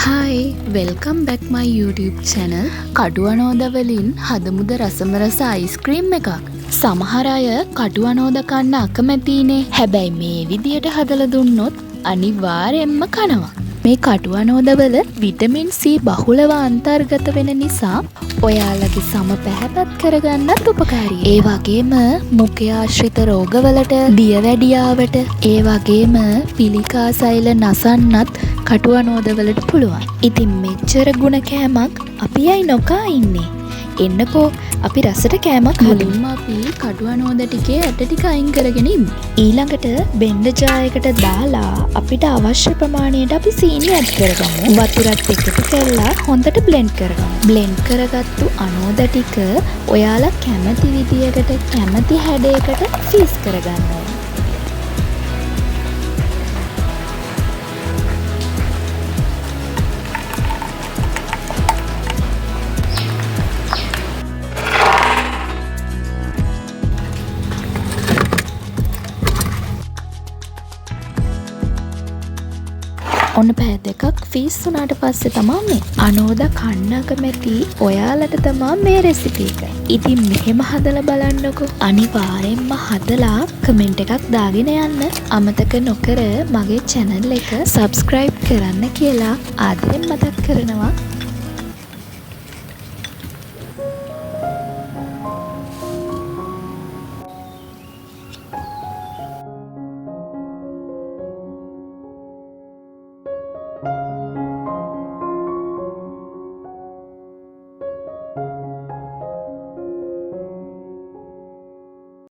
Hi, welcome back my YouTube channel. කටුවනෝද වලින් හදමුද රසම රස ice cream එකක්. සමහර අය කටුවනෝද කන්න අකමැතිනේ. හැබැයි මේ විදියට හදලා දුන්නොත් අනිවාර්යෙන්ම කනවා. මේ කටුවනෝදවල විටමින් C බහුලව අන්තර්ගත වෙන නිසා ඔයාලගේ සම පැහැපත් කරගන්නත් උපකාරී. ඒ වගේම මුඛය ආශ්‍රිත රෝගවලට, දියවැඩියාවට, ඒ වගේම පිළිකා සෛල නසන්නත් කටුවනෝදවලට පුළුවන්. ඉතින් මෙච්චර ගුණ කෑමක් අපි අයි නොකා ඉන්නේ. එන්නකෝ අපි රසට කෑමක් මුලින්ම අපි කටුවනෝද ටිකේ ඇට ටික අයින් කරගෙන ඉමු. ඊළඟට බෙන්ඩ ජායකට දාලා අපිට අවශ්‍ය ප්‍රමාණයට අපි සීනි ඇඩ් කරගමු. වතුරත් එකතු කරලා හොඳට බ්ලෙන්ඩ් කරගමු. බ්ලෙන්ඩ් කරගත්තු අනෝද ටික ඔයාලා කැමති විදියකට කැමති හැඩයකට ෆීස් කරගන්න ඕනේ. ඔන්න පැය දෙකක් ෆීස් වුණාට පස්සේ තමයි මේ අනෝද කන්න අකමැති ඔයාලට තමයි මේ රෙසිපි එක. ඉතින් මෙහෙම හදලා බලන්නකෝ. අනිවාර්යෙන්ම හදලා කමෙන්ට් එකක් දාගෙන යන්න අමතක නොකර මගේ channel එක subscribe කරන්න කියලා ආදරෙන් මතක් කරනවා.